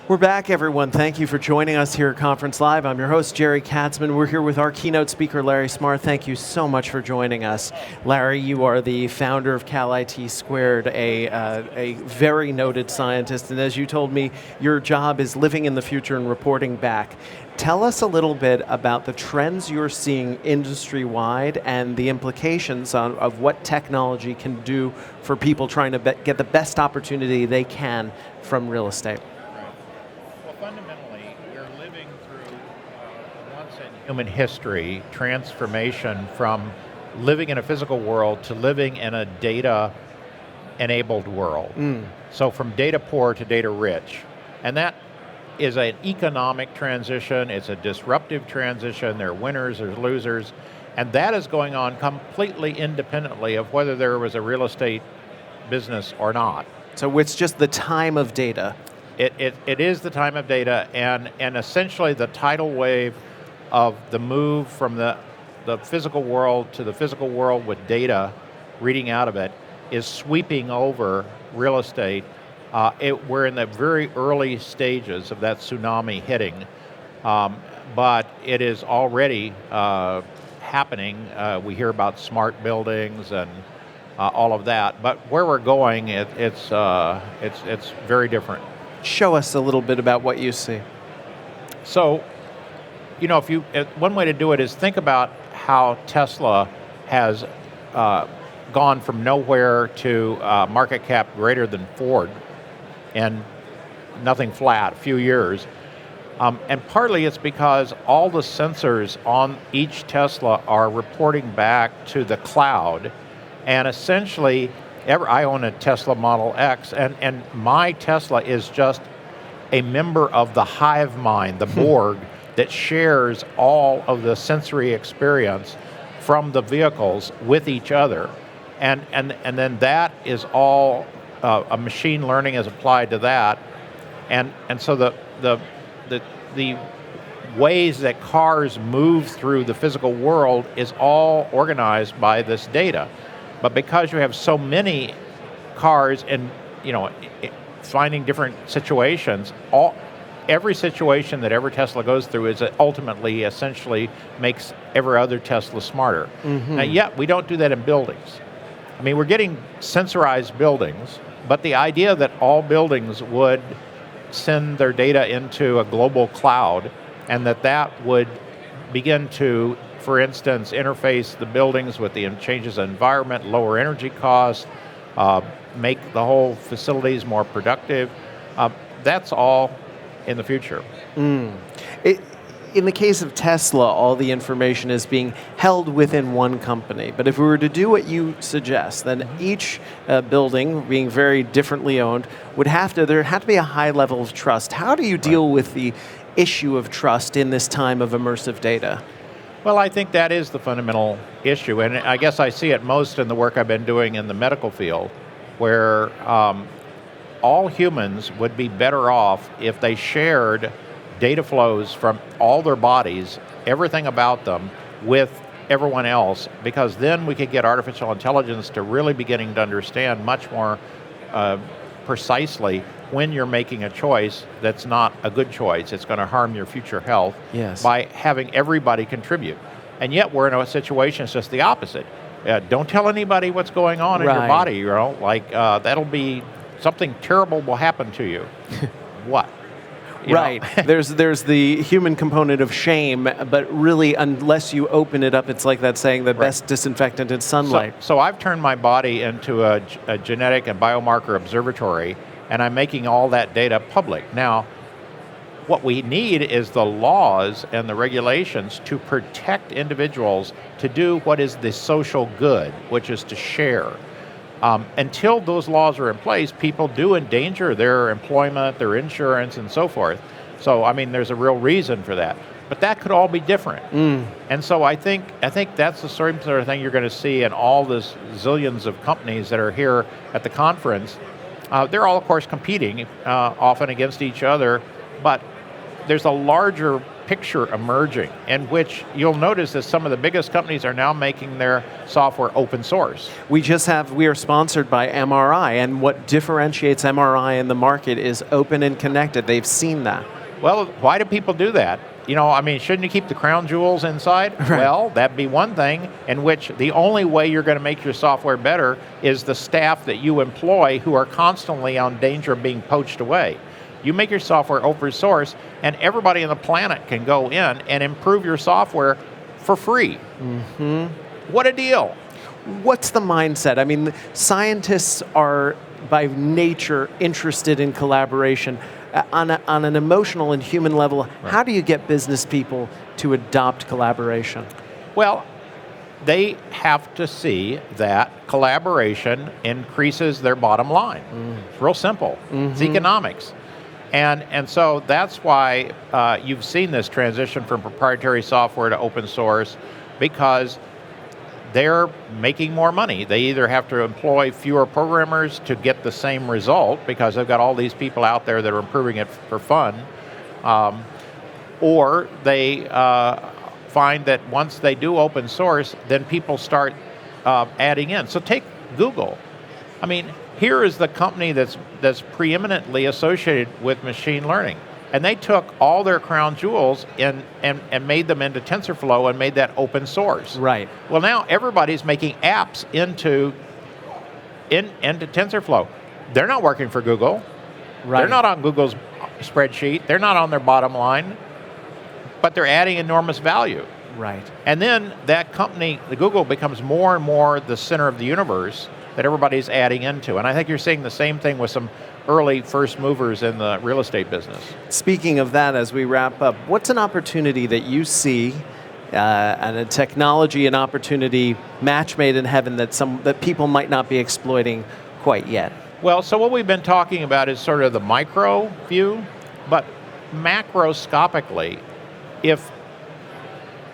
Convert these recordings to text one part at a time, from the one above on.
We're back, everyone. Thank you for joining us here at Conference Live. I'm your host, Jerry Katzman. We're here with our keynote speaker, Larry Smarr. Thank you so much for joining us. Larry, you are the founder of Calit2, a very noted scientist, and as you told me, your job is living in the future and reporting back. Tell us a little bit about the trends you're seeing industry-wide and the implications of what technology can do for people trying to get the best opportunity they can from real estate. Fundamentally, we're living through once in human history transformation from living in a physical world to living in a data-enabled world. So from data poor to data rich. And that is an economic transition, it's a disruptive transition, there are winners, there's losers, and that is going on completely independently of whether there was a real estate business or not. So it's just the time of data. It is the time of data, and essentially the tidal wave of the move from the physical world to the physical world with data reading out of it is sweeping over real estate. We're in the very early stages of that tsunami hitting, but it is already happening. We hear about smart buildings and all of that, but where we're going, it's very different. Show us a little bit about what you see. So, one way to do it is think about how Tesla has gone from nowhere to market cap greater than Ford and nothing flat, a few years. And partly it's because all the sensors on each Tesla are reporting back to the cloud, and essentially I own a Tesla Model X, and my Tesla is just a member of the hive mind, the Borg, that shares all of the sensory experience from the vehicles with each other. And then that is all, a machine learning is applied to that. And so the ways that cars move through the physical world is all organized by this data. But because you have so many cars and finding different situations, every situation that every Tesla goes through is ultimately essentially makes every other Tesla smarter. Now, yet we don't do that in buildings. I mean, we're getting sensorized buildings, but the idea that all buildings would send their data into a global cloud and that would begin to, for instance, interface the buildings with the changes in environment, lower energy costs, make the whole facilities more productive. That's all in the future. In the case of Tesla, all the information is being held within one company. But if we were to do what you suggest, then each building, being very differently owned, there have to be a high level of trust. How do you deal with the issue of trust in this time of immersive data? Well, I think that is the fundamental issue, and I guess I see it most in the work I've been doing in the medical field, where all humans would be better off if they shared data flows from all their bodies, everything about them, with everyone else, because then we could get artificial intelligence to really beginning to understand much more precisely when you're making a choice that's not a good choice, it's going to harm your future health, by having everybody contribute. And yet we're in a situation, it's just the opposite. Don't tell anybody what's going on in your body, that'll be, something terrible will happen to you. What? There's the human component of shame, but really, unless you open it up, it's like that saying, the best disinfectant is sunlight. So I've turned my body into a genetic and biomarker observatory, and I'm making all that data public. Now, what we need is the laws and the regulations to protect individuals to do what is the social good, which is to share. Until those laws are in place, people do endanger their employment, their insurance, and so forth. So, I mean, there's a real reason for that. But that could all be different. And so I think that's the sort of thing you're going to see in all this zillions of companies that are here at the conference. They're all, of course, competing often against each other, but there's a larger picture emerging in which you'll notice that some of the biggest companies are now making their software open source. We are sponsored by MRI, and what differentiates MRI in the market is open and connected. They've seen that. Well, why do people do that? Shouldn't you keep the crown jewels inside? Right. Well, that'd be one thing in which the only way you're going to make your software better is the staff that you employ who are constantly on danger of being poached away. You make your software open source, and everybody on the planet can go in and improve your software for free. Mm-hmm. What a deal. What's the mindset? I mean, scientists are by nature interested in collaboration. On an emotional and human level, right. How do you get business people to adopt collaboration? Well, they have to see that collaboration increases their bottom line. It's real simple. Mm-hmm. It's economics. And so that's why you've seen this transition from proprietary software to open source, because they're making more money. They either have to employ fewer programmers to get the same result because they've got all these people out there that are improving it for fun, or they find that once they do open source, then people start adding in. So take Google. I mean, here is the company that's preeminently associated with machine learning. And they took all their crown jewels and made them into TensorFlow and made that open source. Right. Well, now everybody's making apps into TensorFlow. They're not working for Google. Right. They're not on Google's spreadsheet. They're not on their bottom line. But they're adding enormous value. Right. And then that company, the Google, becomes more and more the center of the universe that everybody's adding into. And I think you're seeing the same thing with some early first movers in the real estate business. Speaking of that, as we wrap up, what's an opportunity that you see, and a technology, an opportunity match made in heaven that people might not be exploiting quite yet? Well, so what we've been talking about is sort of the micro view, but macroscopically, if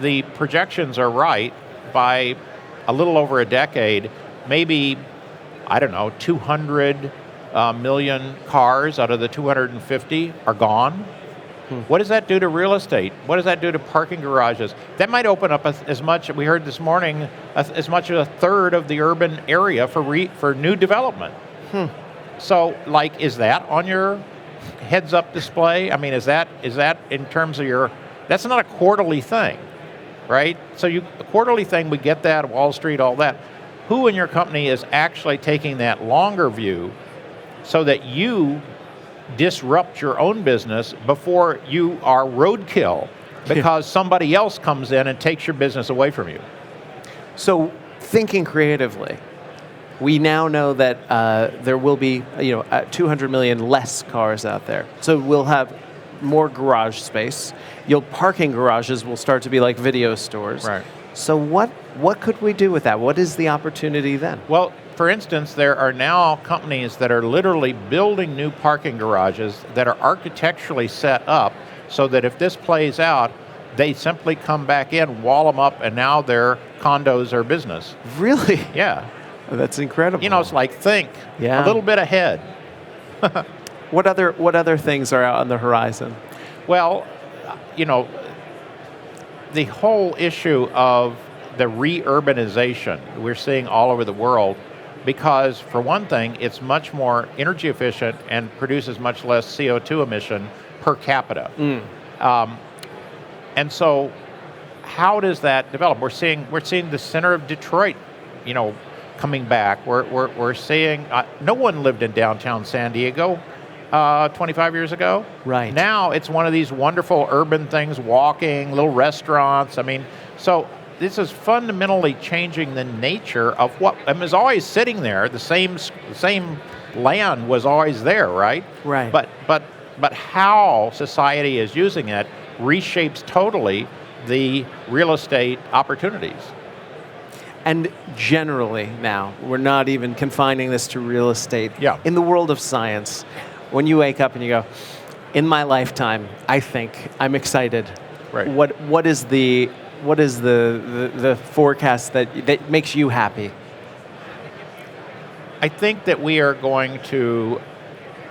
the projections are right, by a little over a decade, maybe, 200 million cars out of the 250 are gone. What does that do to real estate? What does that do to parking garages? That might open up as much, we heard this morning, as much as a third of the urban area for new development. So, is that on your heads-up display? I mean, is that in terms of that's not a quarterly thing, right? So a quarterly thing, we get that, Wall Street, all that. Who in your company is actually taking that longer view so that you disrupt your own business before you are roadkill because somebody else comes in and takes your business away from you? So thinking creatively, we now know that there will be 200 million less cars out there. So we'll have more garage space. Parking garages will start to be like video stores. Right. So what could we do with that? What is the opportunity then? Well, for instance, there are now companies that are literally building new parking garages that are architecturally set up so that if this plays out, they simply come back in, wall them up, and now their condos are business. Really? Yeah. Oh, that's incredible. It's like think a little bit ahead. What other things are out on the horizon? Well, the whole issue of the re-urbanization we're seeing all over the world, because for one thing, it's much more energy efficient and produces much less CO2 emission per capita. And so how does that develop? We're seeing the center of Detroit, coming back. We're seeing, no one lived in downtown San Diego 25 years ago. Right. Now it's one of these wonderful urban things, walking, little restaurants. So this is fundamentally changing the nature of what was always sitting there. The same land was always there, right? Right. But how society is using it reshapes totally the real estate opportunities. And generally now, we're not even confining this to real estate. Yeah. In the world of science, when you wake up and you go, in my lifetime, I think I'm excited. Right. What is the forecast that makes you happy? I think that we are going to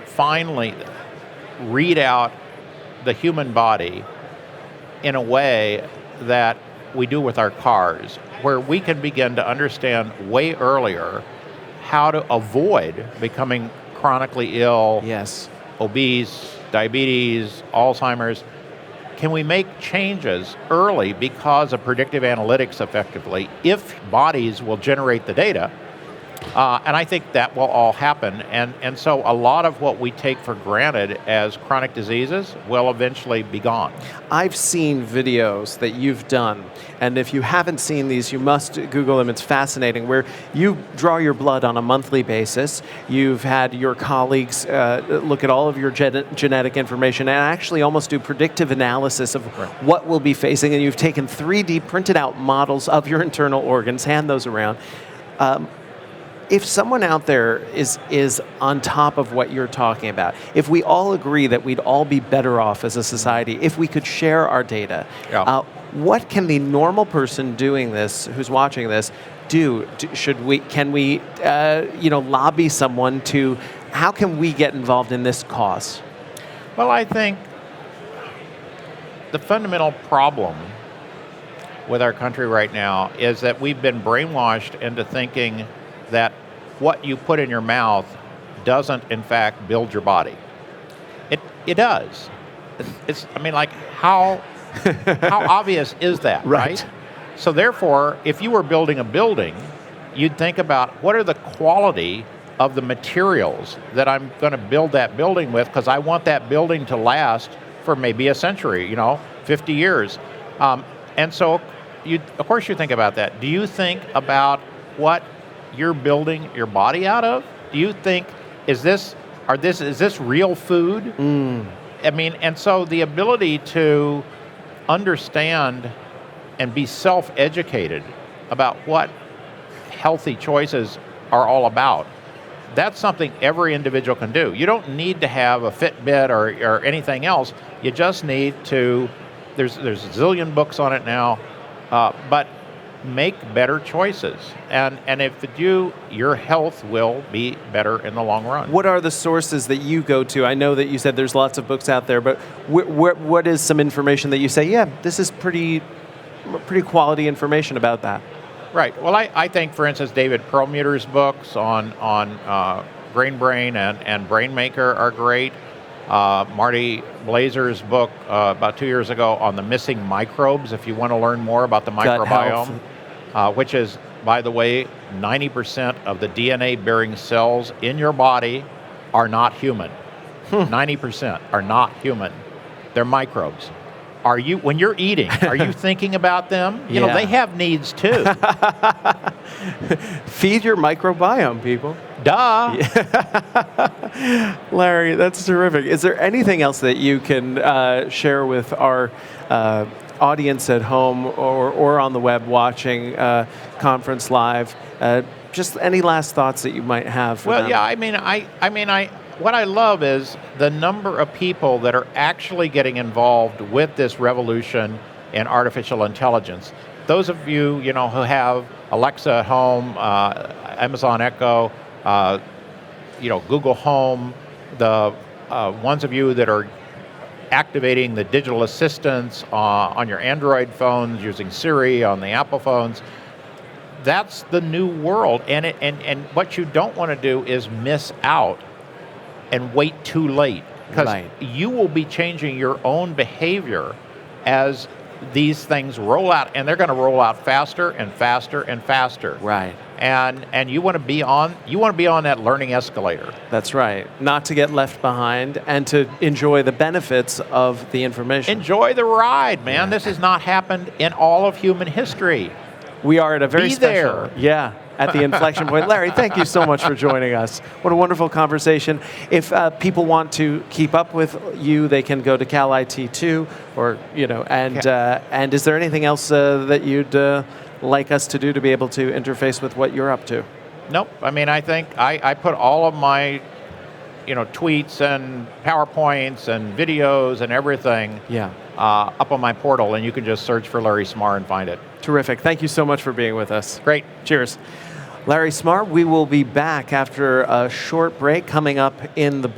finally read out the human body in a way that we do with our cars, where we can begin to understand way earlier how to avoid becoming chronically ill, Yes. obese, diabetes, Alzheimer's. Can we make changes early because of predictive analytics effectively if bodies will generate the data? And I think that will all happen. And so a lot of what we take for granted as chronic diseases will eventually be gone. I've seen videos that you've done, and if you haven't seen these, you must Google them. It's fascinating, where you draw your blood on a monthly basis. You've had your colleagues look at all of your genetic information and actually almost do predictive analysis of what we'll be facing, and you've taken 3D printed out models of your internal organs, hand those around. If someone out there is on top of what you're talking about, if we all agree that we'd all be better off as a society if we could share our data, what can the normal person doing this, who's watching this, do? Can we lobby someone to? How can we get involved in this cause? Well, I think the fundamental problem with our country right now is that we've been brainwashed into thinking that what you put in your mouth doesn't, in fact, build your body. It does. How obvious is that, right? So therefore, if you were building a building, you'd think about what are the quality of the materials that I'm going to build that building with, because I want that building to last for maybe a century, 50 years. And so, of course you think about that. Do you think about what you're building your body out of? Do you think, is this real food? And so the ability to understand and be self-educated about what healthy choices are all about, that's something every individual can do. You don't need to have a Fitbit or anything else. You just need to, there's a zillion books on it now, but make better choices. And if you do, your health will be better in the long run. What are the sources that you go to? I know that you said there's lots of books out there, but what is some information that you say, yeah, this is pretty quality information about that? Right. Well, I think, for instance, David Perlmutter's books on Grain Brain and Brain Maker are great. Marty Blazer's book about 2 years ago on the missing microbes, if you want to learn more about the microbiome, which is, by the way, 90% of the DNA-bearing cells in your body are not human. 90% are not human. They're microbes. When you're eating, are you thinking about them? You know, they have needs too. Feed your microbiome, people. Duh. Larry, that's terrific. Is there anything else that you can share with our audience at home or on the web watching Conference Live? Just any last thoughts that you might have for them? Yeah, what I love is the number of people that are actually getting involved with this revolution in artificial intelligence. Those of you, who have Alexa at home, Amazon Echo, Google Home, the ones of you that are activating the digital assistants on your Android phones, using Siri on the Apple phones, that's the new world. And what you don't want to do is miss out and wait too late, because you will be changing your own behavior as these things roll out, and they're going to roll out faster and faster and faster. Right. And you want to be on that learning escalator. That's right. Not to get left behind and to enjoy the benefits of the information. Enjoy the ride, man. Yeah. This has not happened in all of human history. We are at a very special. There. Yeah. At the inflection point. Larry, thank you so much for joining us. What a wonderful conversation. If people want to keep up with you, they can go to Calit2, or and is there anything else that you'd like us to do to be able to interface with what you're up to? Nope. I think I put all of my tweets and PowerPoints and videos and everything up on my portal, and you can just search for Larry Smarr and find it. Terrific. Thank you so much for being with us. Great. Cheers. Larry Smarr, we will be back after a short break coming up in the